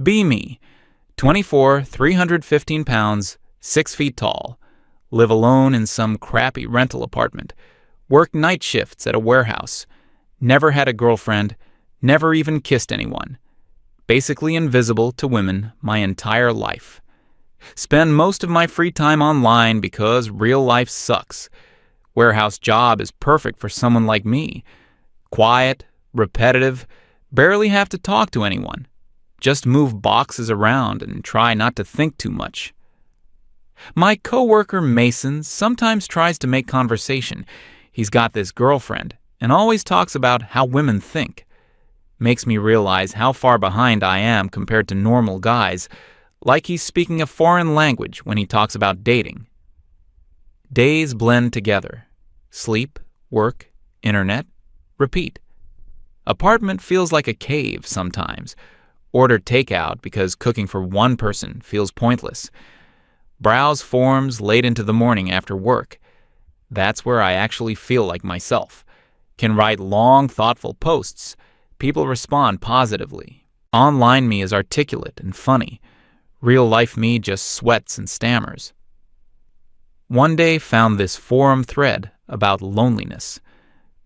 Be me, 24, 315 pounds, 6 feet tall, live alone in some crappy rental apartment, work night shifts at a warehouse, never had a girlfriend, never even kissed anyone, basically invisible to women my entire life. Spend most of my free time online because real life sucks. Warehouse job is perfect for someone like me. Quiet, repetitive, barely have to talk to anyone. Just move boxes around and try not to think too much. My coworker Mason sometimes tries to make conversation. He's got this girlfriend and always talks about how women think. Makes me realize how far behind I am compared to normal guys, like he's speaking a foreign language when he talks about dating. Days blend together. Sleep, work, internet, repeat. Apartment feels like a cave sometimes. Order takeout because cooking for one person feels pointless. Browse forums late into the morning after work. That's where I actually feel like myself. Can write long, thoughtful posts. People respond positively. Online me is articulate and funny. Real life me just sweats and stammers. One day found this forum thread about loneliness.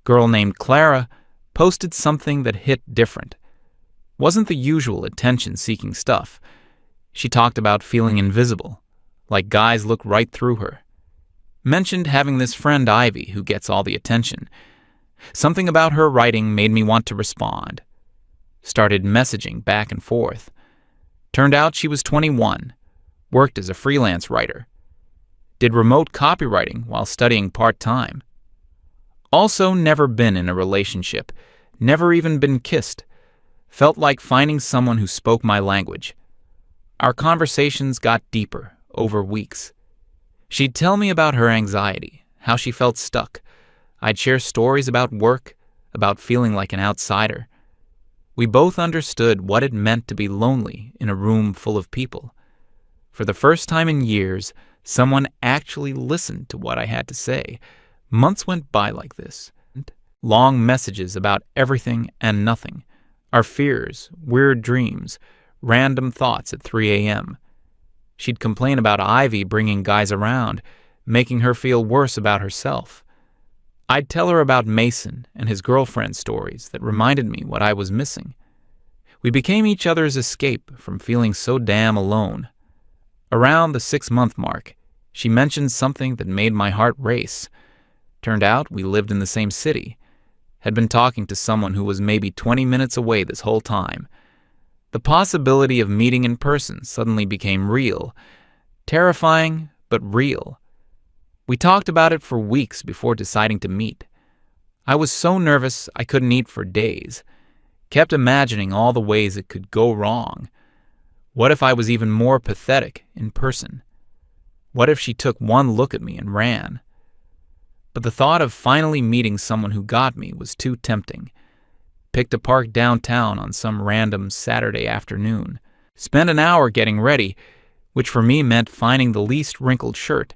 Girl named Clara posted something that hit different. Wasn't the usual attention-seeking stuff. She talked about feeling invisible, like guys look right through her. Mentioned having this friend Ivy who gets all the attention. Something about her writing made me want to respond. Started messaging back and forth. Turned out she was 21, worked as a freelance writer. Did remote copywriting while studying part-time. Also never been in a relationship, never even been kissed. Felt like finding someone who spoke my language. Our conversations got deeper over weeks. She'd tell me about her anxiety, how she felt stuck. I'd share stories about work, about feeling like an outsider. We both understood what it meant to be lonely in a room full of people. For the first time in years, someone actually listened to what I had to say. Months went by like this. Long messages about everything and nothing. Our fears, weird dreams, random thoughts at 3 a.m. She'd complain about Ivy bringing guys around, making her feel worse about herself. I'd tell her about Mason and his girlfriend stories that reminded me what I was missing. We became each other's escape from feeling so damn alone. Around the 6-month mark, she mentioned something that made my heart race. Turned out we lived in the same city. Had been talking to someone who was maybe 20 minutes away this whole time. The possibility of meeting in person suddenly became real. Terrifying, but real. We talked about it for weeks before deciding to meet. I was so nervous I couldn't eat for days. Kept imagining all the ways it could go wrong. What if I was even more pathetic in person? What if she took one look at me and ran? But the thought of finally meeting someone who got me was too tempting. Picked a park downtown on some random Saturday afternoon. Spent an hour getting ready, which for me meant finding the least wrinkled shirt.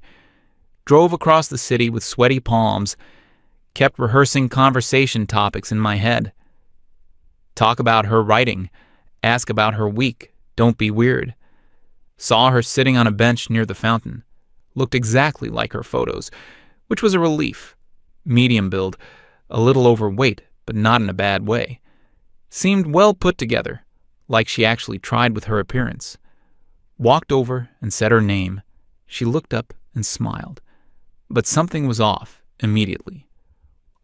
Drove across the city with sweaty palms. Kept rehearsing conversation topics in my head. Talk about her writing. Ask about her week. Don't be weird. Saw her sitting on a bench near the fountain. Looked exactly like her photos, which was a relief. Medium build, a little overweight, but not in a bad way. Seemed well put together, like she actually tried with her appearance. Walked over and said her name. She looked up and smiled. But something was off immediately.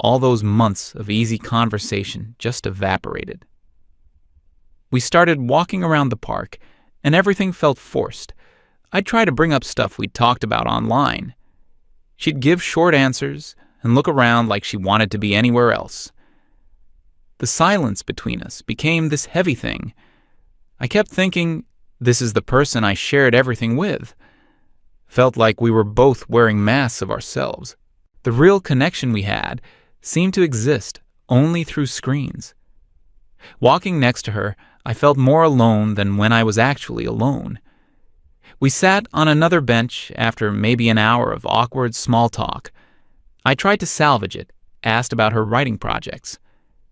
All those months of easy conversation just evaporated. We started walking around the park, and everything felt forced. I'd try to bring up stuff we'd talked about online. She'd give short answers and look around like she wanted to be anywhere else. The silence between us became this heavy thing. I kept thinking, this is the person I shared everything with. Felt like we were both wearing masks of ourselves. The real connection we had seemed to exist only through screens. Walking next to her, I felt more alone than when I was actually alone. We sat on another bench after maybe an hour of awkward small talk. I tried to salvage it, asked about her writing projects.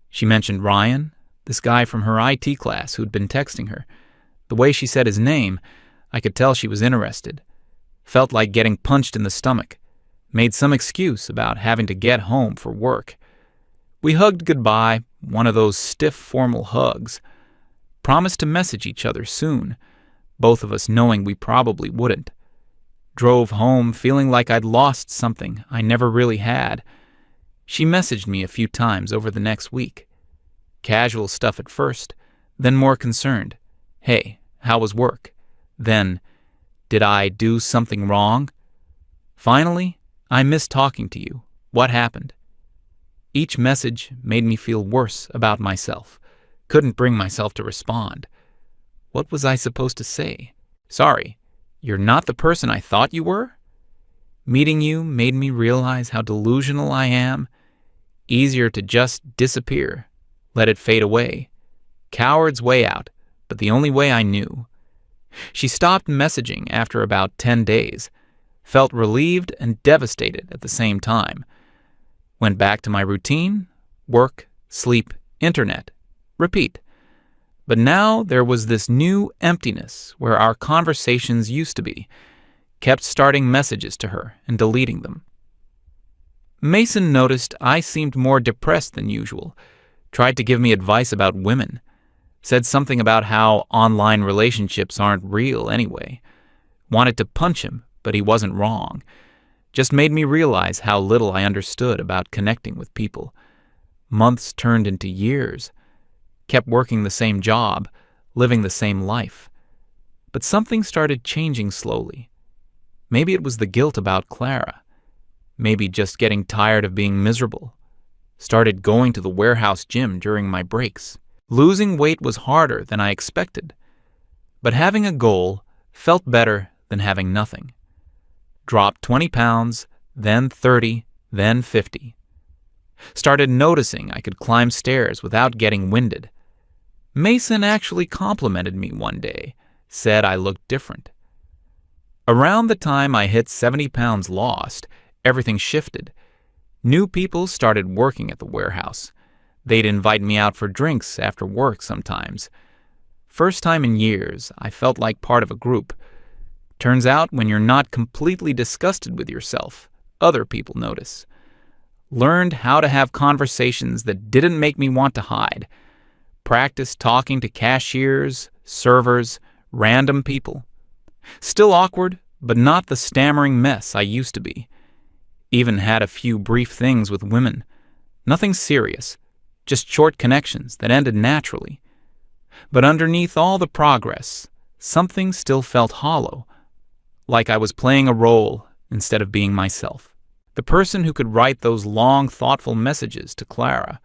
She mentioned Ryan, this guy from her IT class who'd been texting her. The way she said his name, I could tell she was interested. Felt like getting punched in the stomach. Made some excuse about having to get home for work. We hugged goodbye, one of those stiff, formal hugs. Promised to message each other soon, both of us knowing we probably wouldn't. Drove home feeling like I'd lost something I never really had. She messaged me a few times over the next week. Casual stuff at first, then more concerned. Hey, how was work? Then, did I do something wrong? Finally, I miss talking to you. What happened? Each message made me feel worse about myself. Couldn't bring myself to respond. What was I supposed to say? Sorry, you're not the person I thought you were? Meeting you made me realize how delusional I am. Easier to just disappear. Let it fade away. Coward's way out, but the only way I knew. She stopped messaging after about 10 days. Felt relieved and devastated at the same time. Went back to my routine, work, sleep, internet. Repeat. But now there was this new emptiness where our conversations used to be. Kept starting messages to her and deleting them. Mason noticed I seemed more depressed than usual. Tried to give me advice about women. Said something about how online relationships aren't real anyway. Wanted to punch him, but he wasn't wrong. Just made me realize how little I understood about connecting with people. Months turned into years. Kept working the same job, living the same life. But something started changing slowly. Maybe it was the guilt about Clara. Maybe just getting tired of being miserable. Started going to the warehouse gym during my breaks. Losing weight was harder than I expected. But having a goal felt better than having nothing. Dropped 20 pounds, then 30, then 50. Started noticing I could climb stairs without getting winded. Mason actually complimented me one day, said I looked different. Around the time I hit 70 pounds lost, everything shifted. New people started working at the warehouse. They'd invite me out for drinks after work sometimes. First time in years, I felt like part of a group. Turns out when you're not completely disgusted with yourself, other people notice. Learned how to have conversations that didn't make me want to hide. Practiced talking to cashiers, servers, random people. Still awkward, but not the stammering mess I used to be. Even had a few brief things with women. Nothing serious, just short connections that ended naturally. But underneath all the progress, something still felt hollow. Like I was playing a role instead of being myself. The person who could write those long, thoughtful messages to Clara.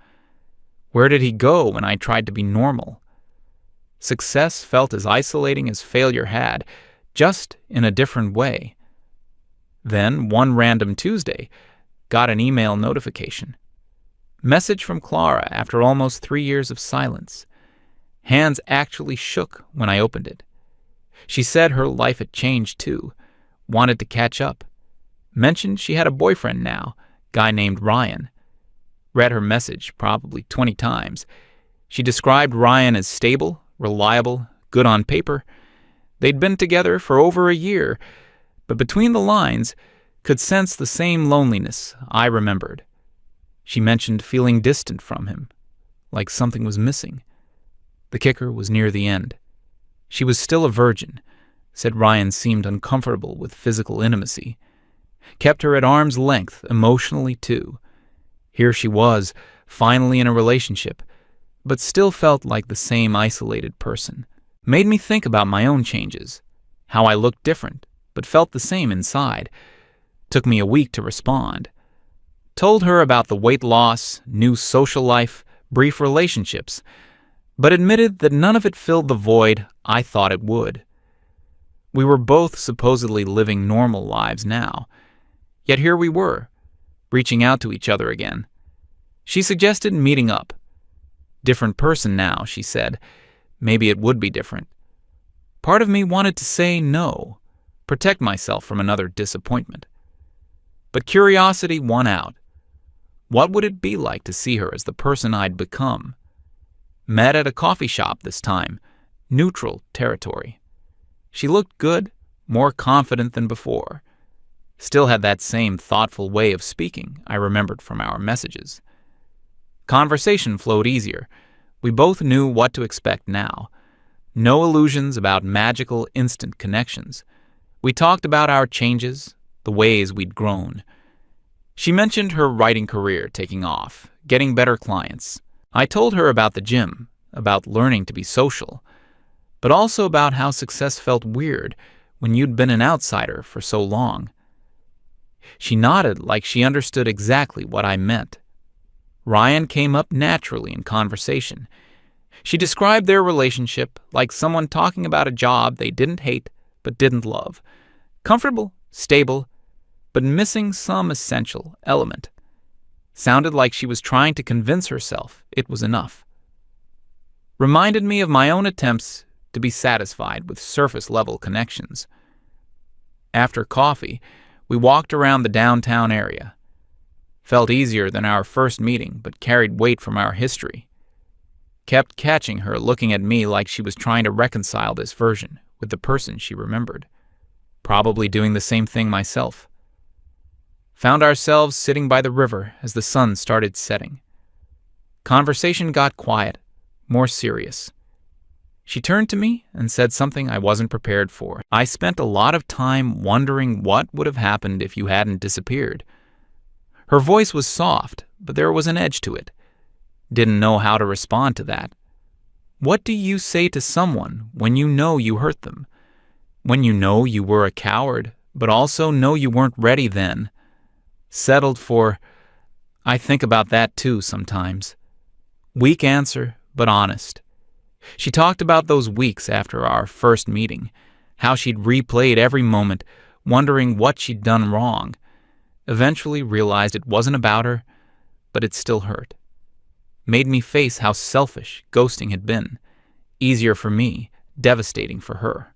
Where did he go when I tried to be normal? Success felt as isolating as failure had, just in a different way. Then, one random Tuesday, got an email notification. Message from Clara after almost 3 years of silence. Hands actually shook when I opened it. She said her life had changed too, wanted to catch up. Mentioned she had a boyfriend now, guy named Ryan. Read her message probably 20 times. She described Ryan as stable, reliable, good on paper. They'd been together for over a year, but between the lines, could sense the same loneliness I remembered. She mentioned feeling distant from him, like something was missing. The kicker was near the end. She was still a virgin, said Ryan seemed uncomfortable with physical intimacy. Kept her at arm's length emotionally too. Here she was, finally in a relationship, but still felt like the same isolated person. Made me think about my own changes, how I looked different, but felt the same inside. Took me a week to respond. Told her about the weight loss, new social life, brief relationships, but admitted that none of it filled the void I thought it would. We were both supposedly living normal lives now, yet here we were, reaching out to each other again. She suggested meeting up. Different person now, she said. Maybe it would be different. Part of me wanted to say no, protect myself from another disappointment. But curiosity won out. What would it be like to see her as the person I'd become? Met at a coffee shop this time. neutral territory. She looked good, more confident than before. Still had that same thoughtful way of speaking I remembered from our messages. Conversation flowed easier. We both knew what to expect now. No illusions about magical instant connections. We talked about our changes, the ways we'd grown. She mentioned her writing career taking off, getting better clients. I told her about the gym, about learning to be social, but also about how success felt weird when you'd been an outsider for so long. She nodded like she understood exactly what I meant. Ryan came up naturally in conversation. She described their relationship like someone talking about a job they didn't hate but didn't love. Comfortable, stable, but missing some essential element. Sounded like she was trying to convince herself it was enough. Reminded me of my own attempts to be satisfied with surface-level connections. After coffee, we walked around the downtown area. Felt easier than our first meeting, but carried weight from our history. Kept catching her looking at me like she was trying to reconcile this version with the person she remembered. Probably doing the same thing myself. Found ourselves sitting by the river as the sun started setting. Conversation got quiet, more serious. She turned to me and said something I wasn't prepared for. I spent a lot of time wondering what would have happened if you hadn't disappeared. Her voice was soft, but there was an edge to it. Didn't know how to respond to that. What do you say to someone when you know you hurt them? When you know you were a coward, but also know you weren't ready then? Settled for, I think about that too sometimes. Weak answer, but honest. She talked about those weeks after our first meeting, how she'd replayed every moment, wondering what she'd done wrong. Eventually realized it wasn't about her, but it still hurt. Made me face how selfish ghosting had been. Easier for me, devastating for her.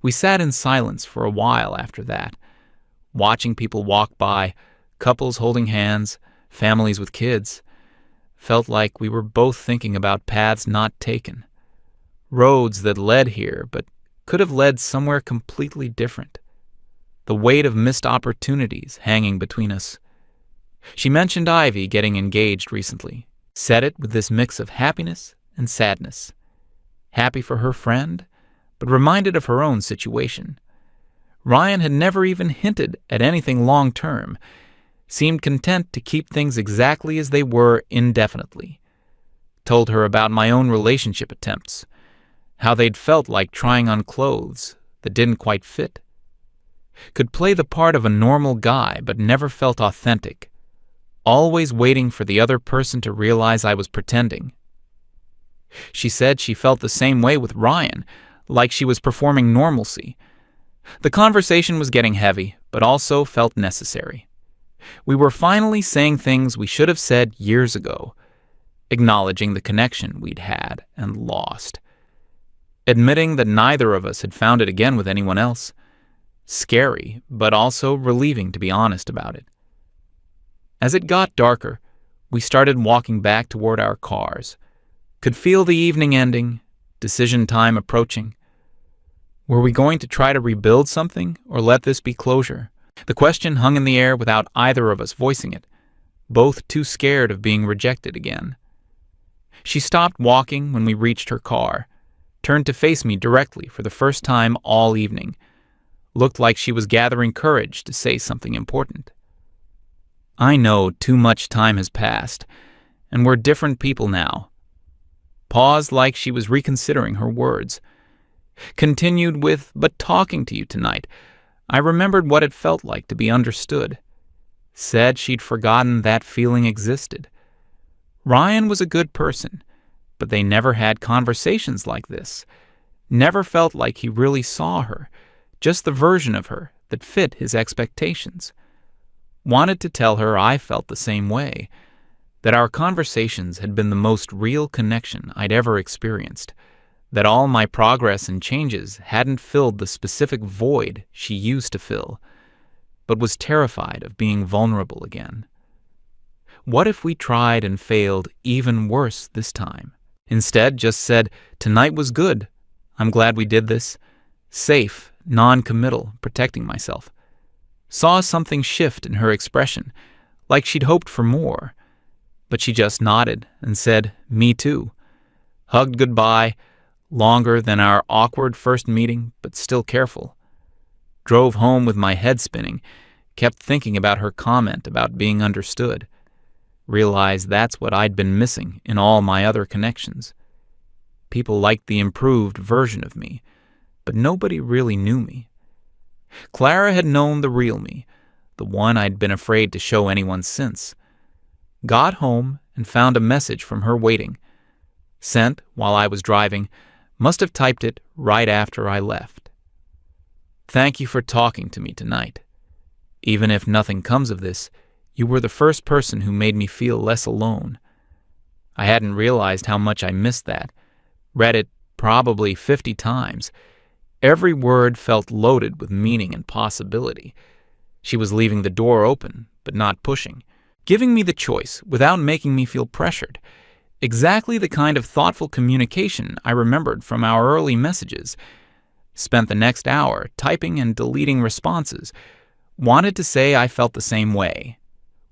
We sat in silence for a while after that, watching people walk by, couples holding hands, families with kids. Felt like we were both thinking about paths not taken. Roads that led here, but could have led somewhere completely different. The weight of missed opportunities hanging between us. She mentioned Ivy getting engaged recently. Said it with this mix of happiness and sadness. Happy for her friend, but reminded of her own situation. Ryan had never even hinted at anything long-term. Seemed content to keep things exactly as they were indefinitely. Told her about my own relationship attempts. How they'd felt like trying on clothes that didn't quite fit. Could play the part of a normal guy but never felt authentic. Always waiting for the other person to realize I was pretending. She said she felt the same way with Ryan, like she was performing normalcy. The conversation was getting heavy, but also felt necessary. We were finally saying things we should have said years ago, acknowledging the connection we'd had and lost. Admitting that neither of us had found it again with anyone else. Scary, but also relieving to be honest about it. As it got darker, we started walking back toward our cars. Could feel the evening ending, decision time approaching. Were we going to try to rebuild something or let this be closure? The question hung in the air without either of us voicing it, both too scared of being rejected again. She stopped walking when we reached her car, turned to face me directly for the first time all evening. Looked like she was gathering courage to say something important. I know too much time has passed, and we're different people now. Paused like she was reconsidering her words. Continued with, but talking to you tonight, I remembered what it felt like to be understood. Said she'd forgotten that feeling existed. Ryan was a good person, but they never had conversations like this. Never felt like he really saw her, just the version of her that fit his expectations. Wanted to tell her I felt the same way, that our conversations had been the most real connection I'd ever experienced, that all my progress and changes hadn't filled the specific void she used to fill, but was terrified of being vulnerable again. What if we tried and failed even worse this time? Instead, just said, "Tonight was good. I'm glad we did this." Safe, non-committal, protecting myself. Saw something shift in her expression, like she'd hoped for more. But she just nodded and said, "Me too." Hugged goodbye, longer than our awkward first meeting, but still careful. Drove home with my head spinning, kept thinking about her comment about being understood. Realized that's what I'd been missing in all my other connections. People liked the improved version of me, but nobody really knew me. Clara had known the real me, the one I'd been afraid to show anyone since. Got home and found a message from her waiting. Sent while I was driving, must have typed it right after I left. "Thank you for talking to me tonight. Even if nothing comes of this, you were the first person who made me feel less alone." I hadn't realized how much I missed that. Read it probably 50 times. Every word felt loaded with meaning and possibility. She was leaving the door open, but not pushing, giving me the choice without making me feel pressured. Exactly the kind of thoughtful communication I remembered from our early messages. Spent the next hour typing and deleting responses. Wanted to say I felt the same way.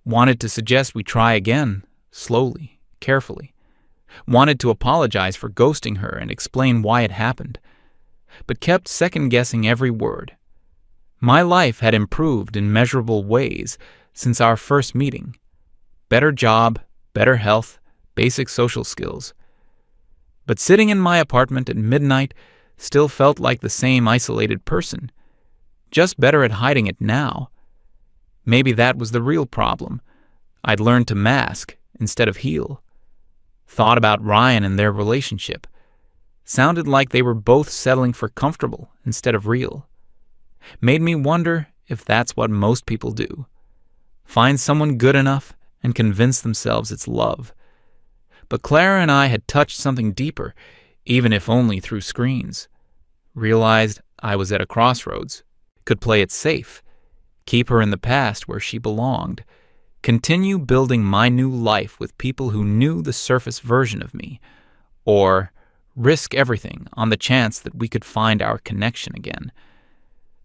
Wanted to suggest we try again, slowly, carefully. Wanted to apologize for ghosting her and explain why it happened, but kept second-guessing every word. My life had improved in measurable ways since our first meeting. Better job, better health, basic social skills. But sitting in my apartment at midnight still felt like the same isolated person, just better at hiding it now. Maybe that was the real problem. I'd learned to mask instead of heal. Thought about Ryan and their relationship. Sounded like they were both settling for comfortable instead of real. Made me wonder if that's what most people do. Find someone good enough and convince themselves it's love. But Clara and I had touched something deeper, even if only through screens. Realized I was at a crossroads. Could play it safe. Keep her in the past where she belonged. Continue building my new life with people who knew the surface version of me. Or risk everything on the chance that we could find our connection again,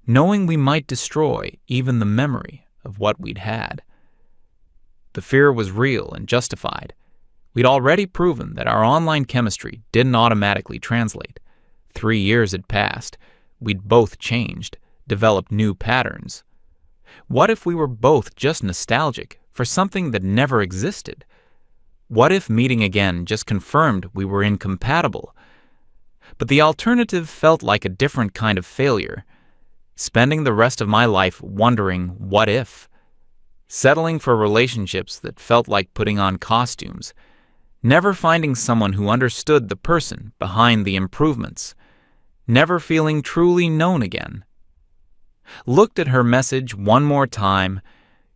knowing we might destroy even the memory of what we'd had. The fear was real and justified. We'd already proven that our online chemistry didn't automatically translate. 3 years had passed. We'd both changed, developed new patterns. What if we were both just nostalgic for something that never existed? What if meeting again just confirmed we were incompatible? But the alternative felt like a different kind of failure. Spending the rest of my life wondering what if. Settling for relationships that felt like putting on costumes. Never finding someone who understood the person behind the improvements. Never feeling truly known again. Looked at her message one more time.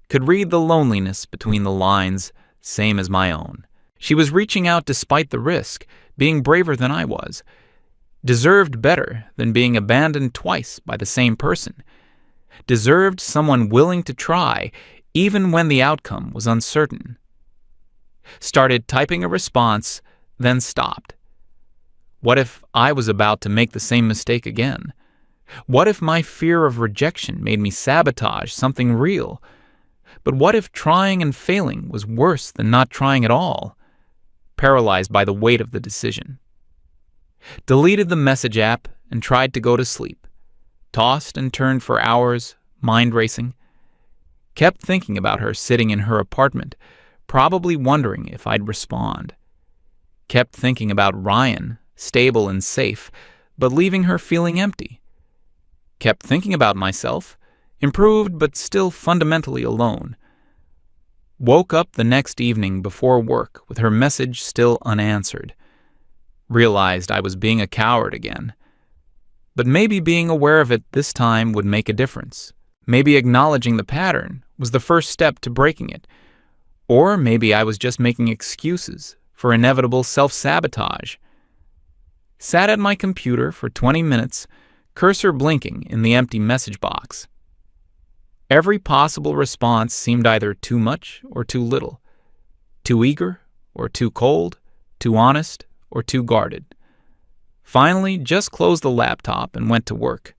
Could read the loneliness between the lines, same as my own. She was reaching out despite the risk, being braver than I was. Deserved better than being abandoned twice by the same person. Deserved someone willing to try, even when the outcome was uncertain. Started typing a response, then stopped. What if I was about to make the same mistake again? What if my fear of rejection made me sabotage something real? But what if trying and failing was worse than not trying at all? Paralyzed by the weight of the decision. Deleted the message app and tried to go to sleep. Tossed and turned for hours, mind racing. Kept thinking about her sitting in her apartment, probably wondering if I'd respond. Kept thinking about Ryan, stable and safe, but leaving her feeling empty. Kept thinking about myself, improved but still fundamentally alone. Woke up the next evening before work with her message still unanswered. Realized I was being a coward again. But maybe being aware of it this time would make a difference. Maybe acknowledging the pattern was the first step to breaking it. Or maybe I was just making excuses for inevitable self-sabotage. Sat at my computer for 20 minutes, cursor blinking in the empty message box. Every possible response seemed either too much or too little, too eager or too cold, too honest or too guarded. Finally, just closed the laptop and went to work.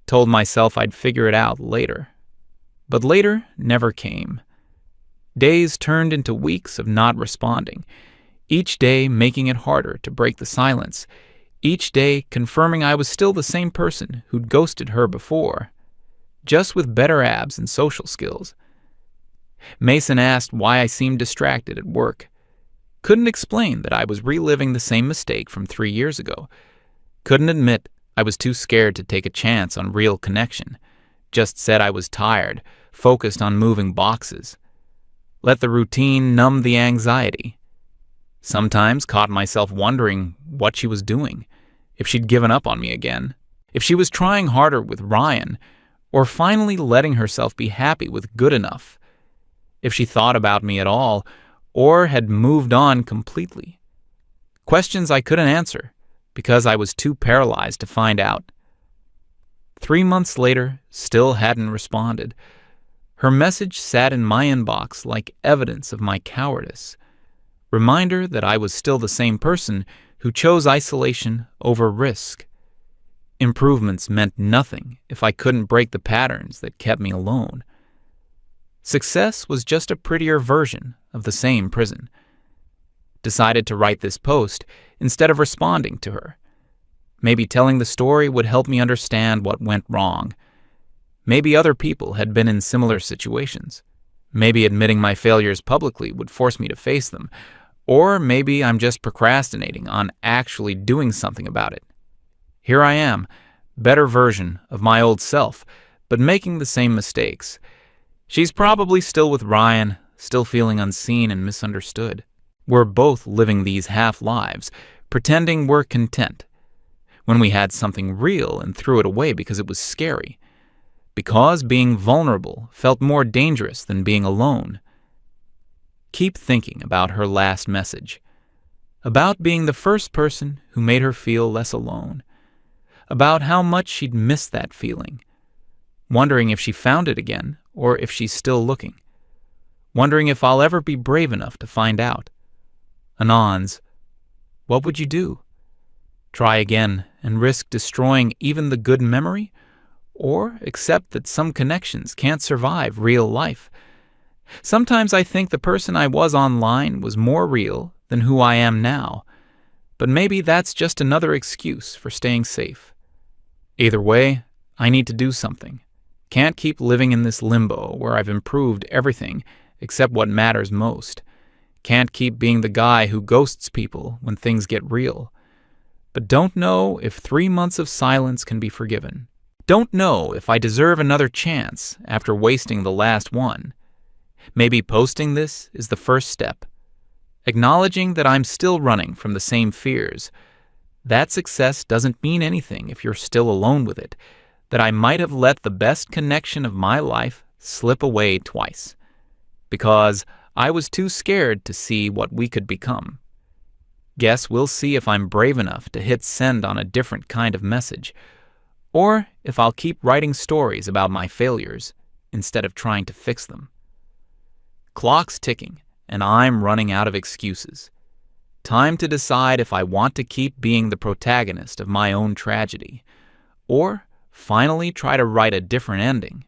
Told myself I'd figure it out later. But later never came. Days turned into weeks of not responding, each day making it harder to break the silence, each day confirming I was still the same person who'd ghosted her before, just with better abs and social skills. Mason asked why I seemed distracted at work. Couldn't explain that I was reliving the same mistake from 3 years ago. Couldn't admit I was too scared to take a chance on real connection. Just said I was tired, focused on moving boxes. Let the routine numb the anxiety. Sometimes caught myself wondering what she was doing, if she'd given up on me again, if she was trying harder with Ryan, or finally letting herself be happy with good enough, if she thought about me at all, or had moved on completely. Questions I couldn't answer because I was too paralyzed to find out. 3 months later, still hadn't responded. Her message sat in my inbox like evidence of my cowardice. Reminder that I was still the same person who chose isolation over risk. Improvements meant nothing if I couldn't break the patterns that kept me alone. Success was just a prettier version of the same prison. Decided to write this post instead of responding to her. Maybe telling the story would help me understand what went wrong. Maybe other people had been in similar situations. Maybe admitting my failures publicly would force me to face them. Or maybe I'm just procrastinating on actually doing something about it. Here I am, better version of my old self, but making the same mistakes. She's probably still with Ryan, still feeling unseen and misunderstood. We're both living these half-lives, pretending we're content, when we had something real and threw it away because it was scary. Because being vulnerable felt more dangerous than being alone. Keep thinking about her last message. About being the first person who made her feel less alone. About how much she'd missed that feeling. Wondering if she found it again or if she's still looking. Wondering if I'll ever be brave enough to find out. Anons, what would you do? Try again and risk destroying even the good memory? Or accept that some connections can't survive real life? Sometimes I think the person I was online was more real than who I am now. But maybe that's just another excuse for staying safe. Either way, I need to do something. Can't keep living in this limbo where I've improved everything except what matters most. Can't keep being the guy who ghosts people when things get real. But don't know if 3 months of silence can be forgiven. Don't know if I deserve another chance after wasting the last one. Maybe posting this is the first step. Acknowledging that I'm still running from the same fears. That success doesn't mean anything if you're still alone with it. That I might have let the best connection of my life slip away twice. Because I was too scared to see what we could become. Guess we'll see if I'm brave enough to hit send on a different kind of message. Or if I'll keep writing stories about my failures instead of trying to fix them. Clock's ticking, and I'm running out of excuses. Time to decide if I want to keep being the protagonist of my own tragedy, or finally try to write a different ending.